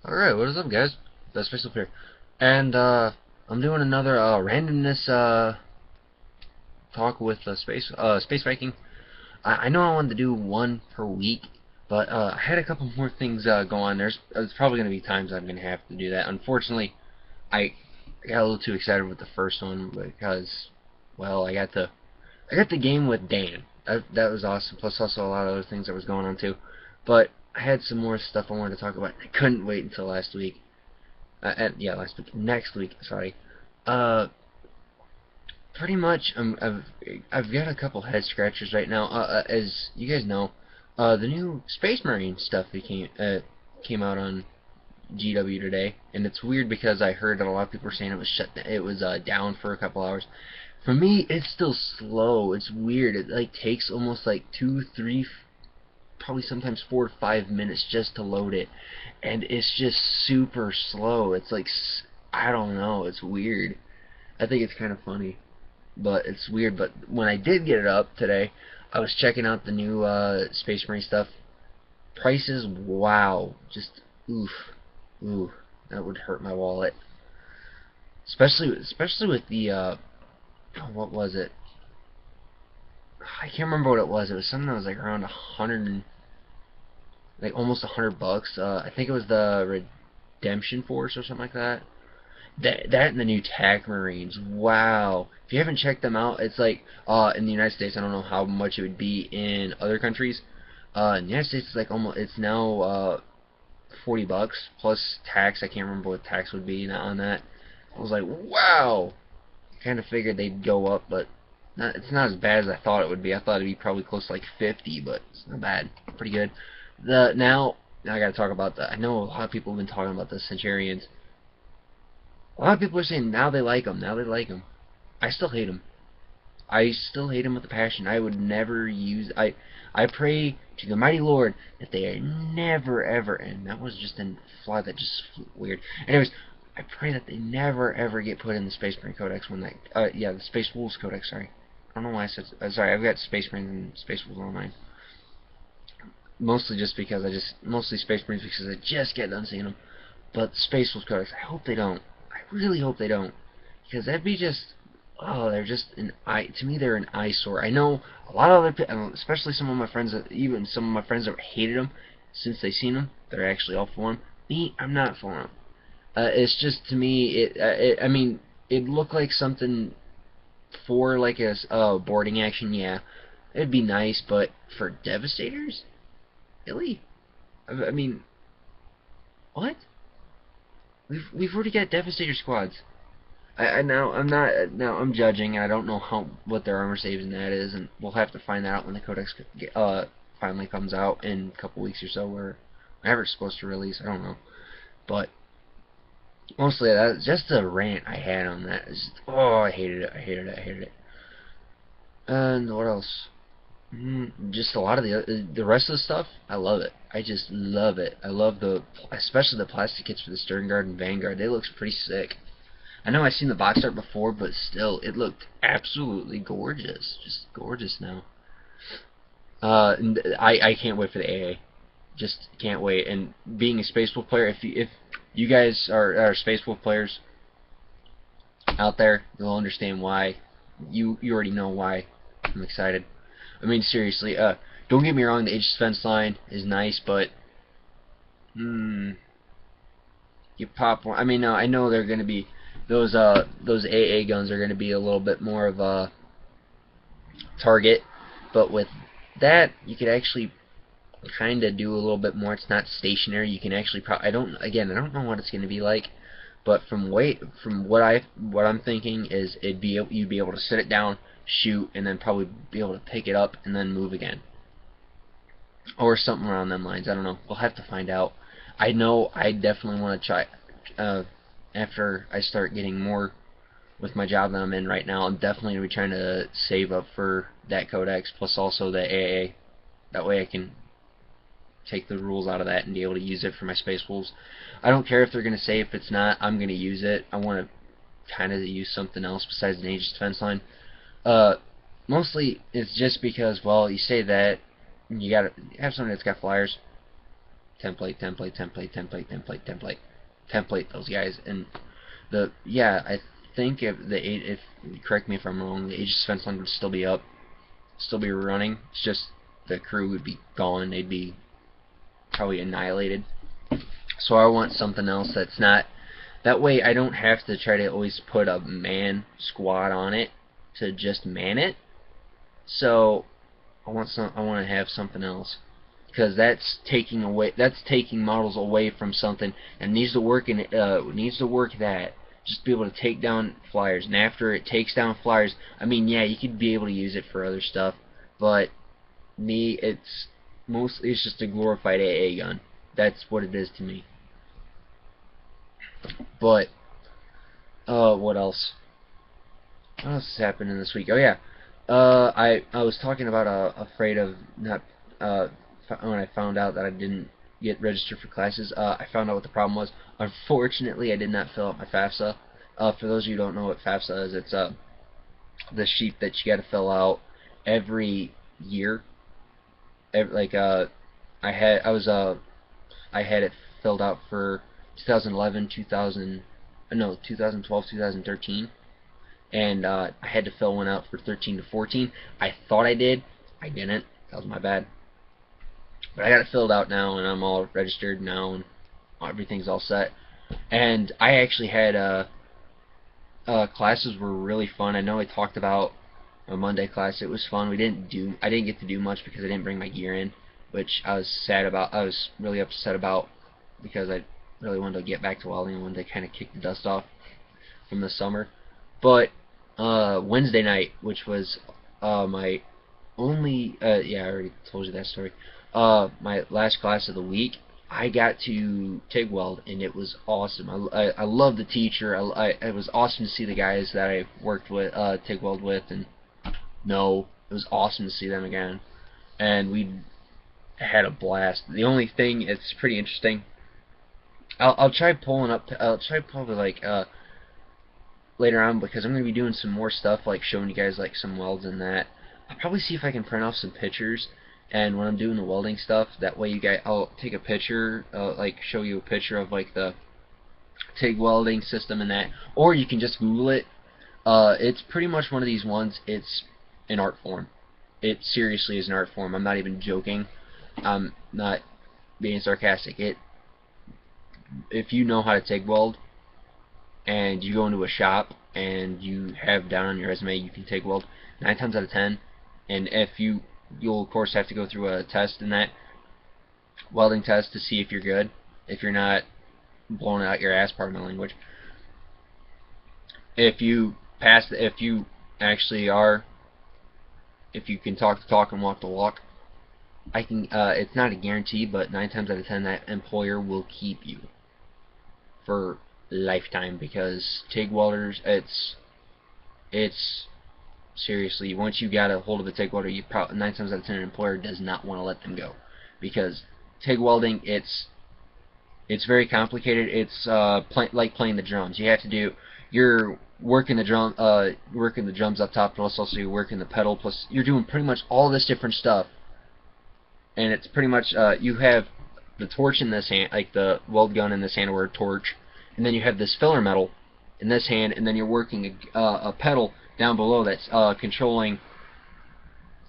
Alright, what is up guys? That's Space here. And I'm doing another randomness talk with Space Viking. I know I wanted to do one per week, but I had a couple more things go on. There's probably gonna be times I'm gonna have to do that. Unfortunately, I got a little too excited with the first one because, well, I got the game with Dan. That was awesome. Plus also a lot of other things that was going on too. But I had some more stuff I wanted to talk about. I couldn't wait until last week. Yeah, last week, next week, sorry. Uh, Pretty much, I've got a couple head scratchers right now. As you guys know, the new Space Marine stuff came out on GW today, and it's weird because I heard that a lot of people were saying it was down for a couple hours. For me, it's still slow. It's weird. It like takes almost like 2, 3, probably sometimes 4 to 5 minutes just to load it, and it's just super slow. It's like, I don't know, it's weird. I think it's kind of funny, but it's weird. But when I did get it up today, I was checking out the new Space Marine stuff. Prices, wow, just oof, ooh, that would hurt my wallet. Especially with the what was it? I can't remember what it was. It was something that was like around 100, like almost $100. I think it was the Redemption Force or something like that. That and the new TAC Marines. Wow. If you haven't checked them out, it's like in the United States, I don't know how much it would be in other countries. In the United States, it's like almost, it's now $40 plus tax. I can't remember what tax would be on that. I was like, wow. Kind of figured they'd go up, but it's not as bad as I thought it would be. I thought it'd be probably close to like 50, but it's not bad. Pretty good. Now I got to talk about the. I know a lot of people have been talking about the Centurions. A lot of people are saying now they like them. Now they like them. I still hate them. I still hate them with a passion. I would never use. I pray to the mighty Lord that they are never ever. And that was just a fly that just flew weird. Anyways, I pray that they never ever get put in the Space Marine Codex when that. Yeah, the Space Wolves Codex. Sorry. I don't know why I said. Sorry, I've got Space Marines and Space Wolves on mine. Mostly just because mostly Space Marines because I just get done seeing them. But Space Wolves Codex, I hope they don't. I really hope they don't, because that'd be just, oh, they're just to me they're an eyesore. I know a lot of other, especially some of my friends, even some of my friends that hated them since they seen them, they're actually all for them. Me, I'm not for them. It's just, to me, I mean, it looked like something for like a boarding action. Yeah, it'd be nice, but for Devastators, really? I mean, what? We've already got Devastator squads. I now I'm judging. I don't know what their armor saves and that is, and we'll have to find that out when the codex finally comes out in a couple weeks or so, or whenever it's supposed to release. I don't know, but mostly that's just a rant I had on that. Oh, I hated it. I hated it. I hated it. And what else? Just a lot of the rest of the stuff. I love it. I just love it. I love especially the plastic kits for the Stern Guard and Vanguard. They look pretty sick. I know I've seen the box art before, but still, it looked absolutely gorgeous. Just gorgeous now. And I can't wait for the AA. Just can't wait. And being a Space Wolf player, if you guys are Space Wolf players out there, you'll understand why. You already know why I'm excited. I mean, seriously, don't get me wrong, the Aegis Defense line is nice, but you pop one. I mean, I know they're going to be those AA guns are going to be a little bit more of a target, but with that, you could actually kind of do a little bit more. It's not stationary. You can actually I don't know what it's going to be like, but from what I'm thinking is you'd be able to sit it down, shoot, and then probably be able to pick it up and then move again, or something around them lines. I don't know. We'll have to find out. I know I definitely want to try after I start getting more with my job that I'm in right now. I'm definitely going to be trying to save up for that codex, plus also the AA. That way I can take the rules out of that and be able to use it for my Space Wolves. I don't care if they're going to say if it's not. I'm going to use it. I want to kind of use something else besides an Aegis Defense line. Mostly it's just because, well, you say that, you gotta have something that's got flyers. template, template, template, template, template, template, template those guys. And I think if correct me if I'm wrong, the Age of Defense line would still be up, still be running. It's just the crew would be gone. They'd be probably annihilated. So I want something else that's not. That way I don't have to try to always put a man squad on it to just man it. So I want to have something else, because that's taking models away from something and needs to work that. Just be able to take down flyers, and after it takes down flyers, I mean, yeah, you could be able to use it for other stuff, but it's just a glorified AA gun. That's what it is to me. But what else? What else has happened in this week? Oh yeah, I was talking about afraid of not when I found out that I didn't get registered for classes. I found out what the problem was. Unfortunately, I did not fill out my FAFSA. For those of you who don't know what FAFSA is, it's the sheet that you got to fill out every year. I had it filled out for 2011, 2012, 2013, and I had to fill one out for 13 to 14. I thought I did. I didn't. That was my bad. But I got it filled out now, and I'm all registered now, and everything's all set. And I actually had classes were really fun. I know I talked about a Monday class. It was fun. I didn't get to do much because I didn't bring my gear in, which I was sad about. I was really upset about, because I really wanted to get back to welding and wanted to kind of kick the dust off from the summer. But Wednesday night, which was my only yeah, I already told you that story. My last class of the week, I got to TIG weld, and it was awesome. I love the teacher. It was awesome to see the guys that I worked with, TIG weld with, and it was awesome to see them again. And we had a blast. The only thing, it's pretty interesting. I'll try pulling up. I'll try probably like later on, because I'm gonna be doing some more stuff, like showing you guys like some welds and that. I'll probably see if I can print off some pictures, and when I'm doing the welding stuff, that way I'll take a picture, like show you a picture of like the TIG welding system and that, or you can just Google it. It's pretty much one of these ones. It's an art form. It seriously is an art form. I'm not even joking. I'm not being sarcastic. If you know how to TIG weld, and you go into a shop and you have down on your resume you can TIG weld, 9 times out of 10, and if you'll of course have to go through a test in that welding test to see if you're good. If you're not blowing out your ass, pardon my language. If you pass, if you actually are, if you can talk the talk and walk the walk, it's not a guarantee, but 9 times out of 10 that employer will keep you for lifetime, because TIG welders, it's seriously, once you got a hold of a TIG welder, 9 times out of 10 an employer does not want to let them go, because TIG welding, it's very complicated. It's like playing the drums. You're working the drums up top, but also you're working the pedal, plus you're doing pretty much all this different stuff. And it's pretty much you have the torch in this hand, like the weld gun in this hand, or a torch, and then you have this filler metal in this hand, and then you're working a pedal down below that's controlling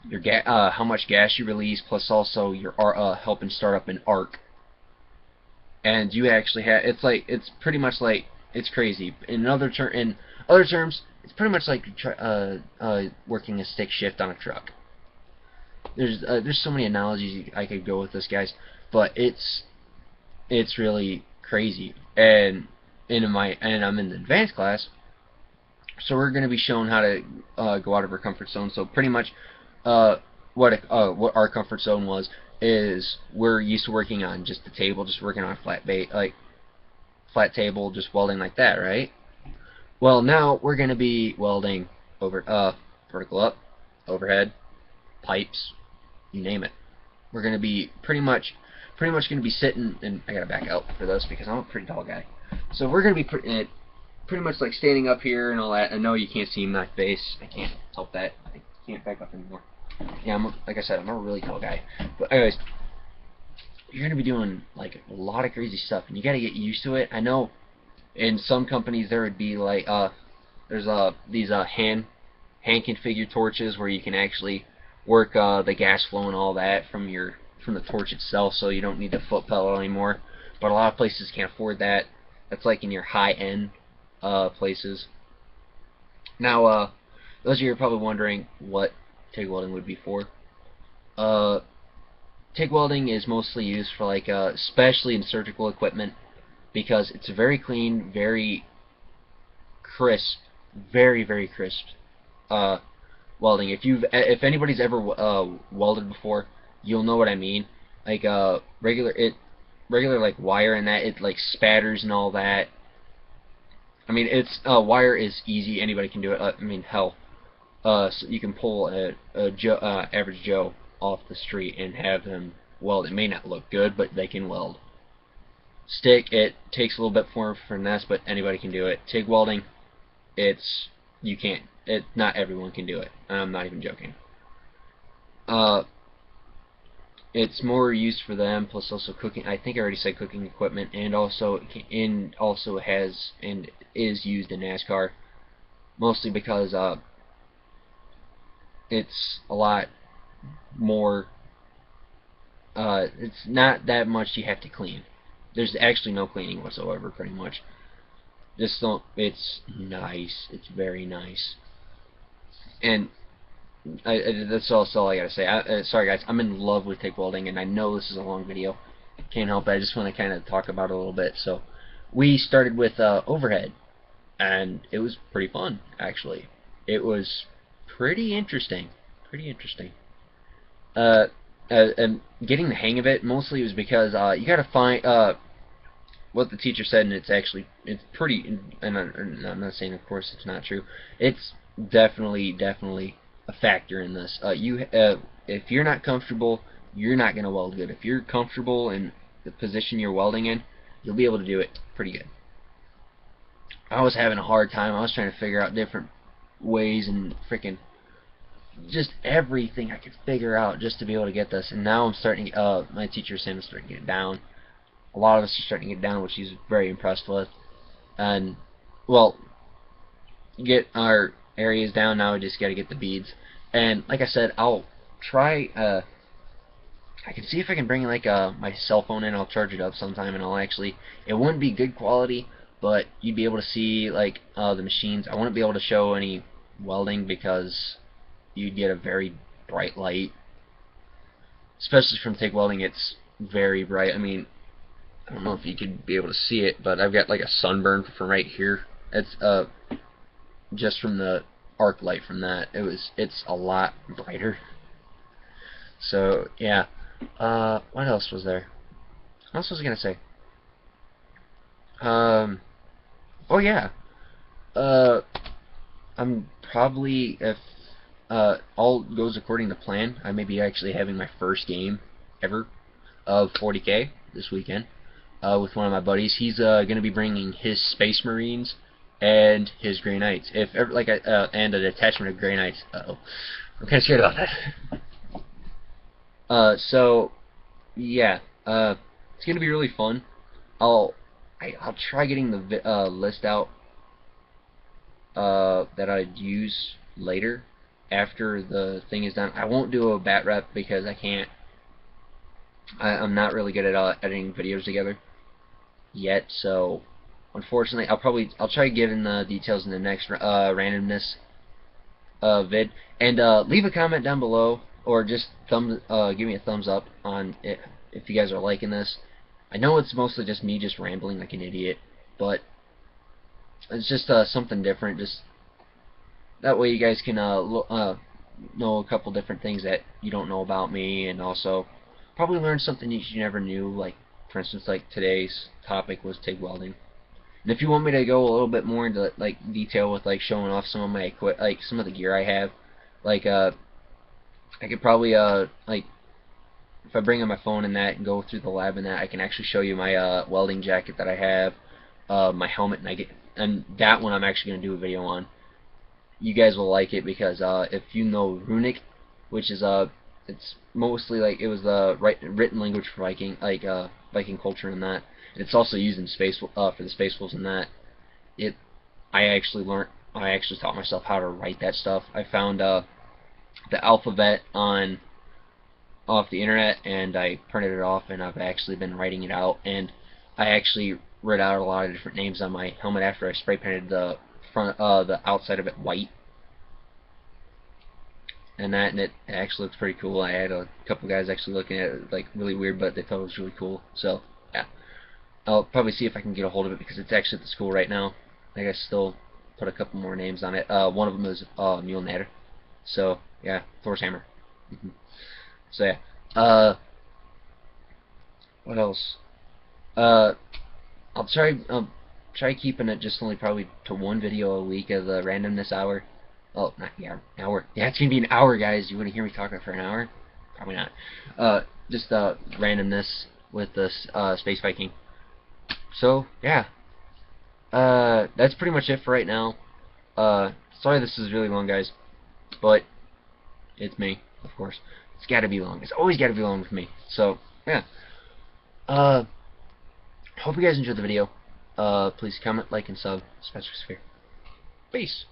your how much gas you release, plus also you're helping start up an arc. And you actually have, it's pretty much like, it's crazy. In other terms, it's pretty much like working a stick shift on a truck. There's so many analogies I could go with this, guys, but it's really crazy. And I'm in the advanced class, so we're going to be shown how to go out of our comfort zone. So pretty much what our comfort zone is we're used to working on just the table, just working on a flat table, just welding like that, right? Well, now we're going to be welding over vertical up, overhead, pipes, you name it. We're going to be pretty much going to be sitting, and I got to back out for this because I'm a pretty tall guy. So we're going to be pretty much like standing up here and all that. I know you can't see my face. I can't help that. I can't back up anymore. Yeah, like I said, I'm a really tall guy. But anyways, you're gonna be doing like a lot of crazy stuff, and you gotta get used to it. I know in some companies there would be like there's these hand configured torches where you can actually work the gas flow and all that from the torch itself, so you don't need the foot pedal anymore. But a lot of places can't afford that. That's like in your high end places. Now, those of you are probably wondering what TIG welding would be for. TIG welding is mostly used for like especially in surgical equipment, because it's very clean, very crisp, very crisp welding. If anybody's ever welded before, you'll know what I mean. Like regular like wire and that, it like spatters and all that. I mean, it's wire is easy, anybody can do it. I mean, hell, so you can pull a average Joe off the street and have them weld. It may not look good, but they can weld. Stick, it takes a little bit more finesse, but anybody can do it. TIG welding, not everyone can do it. I'm not even joking. It's more used for them, plus also cooking. I think I already said cooking equipment, and also has and is used in NASCAR, mostly because it's a lot more. It's not that much you have to clean. There's actually no cleaning whatsoever, pretty much. Just don't. It's nice. It's very nice. And that's all I gotta say. Sorry guys, I'm in love with TIG welding, and I know this is a long video. Can't help it. I just want to kind of talk about it a little bit. So we started with overhead, and it was pretty fun actually. It was pretty interesting. And getting the hang of it mostly was because you gotta find what the teacher said, and it's pretty. And I'm not saying, of course, it's not true. It's definitely a factor in this. If you're not comfortable, you're not gonna weld good. If you're comfortable in the position you're welding in, you'll be able to do it pretty good. I was having a hard time. I was trying to figure out different ways and freaking just everything I could figure out just to be able to get this. And now I'm starting. My teacher said I'm starting to get down. A lot of us are starting to get down, which he's very impressed with. And well, get our areas down. Now we just got to get the beads. And like I said, I'll try. I can see if I can bring like my cell phone in. I'll charge it up sometime, and it wouldn't be good quality, but you'd be able to see like the machines. I wouldn't be able to show any welding because you'd get a very bright light, especially from TIG welding. It's very bright. I mean, I don't know if you could be able to see it, but I've got like a sunburn from right here. It's just from the arc light from that. It's a lot brighter. So yeah. What else was there? What else was I gonna say? Oh yeah. I'm probably, if all goes according to plan, I may be actually having my first game ever of 40K this weekend with one of my buddies. He's gonna be bringing his Space Marines and his Grey Knights. If ever, like and a detachment of Grey Knights. I'm kind of scared about that. So yeah, it's gonna be really fun. I'll try getting the list out that I'd use later after the thing is done. I won't do a bat rep because I can't. I'm not really good at editing videos together yet, so unfortunately I'll try giving the details in the next randomness vid. And leave a comment down below, or just give me a thumbs up on it if you guys are liking this. I know it's mostly just me just rambling like an idiot, but it's just something different. Just that way you guys can know a couple different things that you don't know about me, and also probably learn something that you never knew. Like, for instance, like today's topic was TIG welding. And if you want me to go a little bit more into like detail with like showing off some of my some of the gear I have, like I could probably like, if I bring in my phone and that and go through the lab and that, I can actually show you my welding jacket that I have, my helmet, and that one I'm actually going to do a video on. You guys will like it because if you know runic, which is it's mostly like it was the written language for Viking, like Viking culture and that. And it's also used in space for the space wolves and that. It I actually taught myself how to write that stuff. I found the alphabet on off the internet and I printed it off and I've actually been writing it out, and I actually wrote out a lot of different names on my helmet after I spray painted the the outside of it white and that, and it actually looks pretty cool. I had a couple guys actually looking at it like really weird, but they thought it was really cool. So yeah, I'll probably see if I can get a hold of it because it's actually at the school right now. I guess still put a couple more names on it. One of them is Mjolnir. So yeah, Thor's hammer. So yeah. What else? Uh, I'll try keeping it just only probably to one video a week of the randomness hour. Oh, not the hour. Hour. Yeah, it's gonna be an hour, guys. You wouldn't hear me talking for an hour? Probably not. Just randomness with this space Viking. So yeah. That's pretty much it for right now. Sorry this is really long, guys, but it's me, of course. It's gotta be long. It's always gotta be long with me. So yeah. Uh, hope you guys enjoyed the video. Please comment, like, and sub. Sphere. Peace.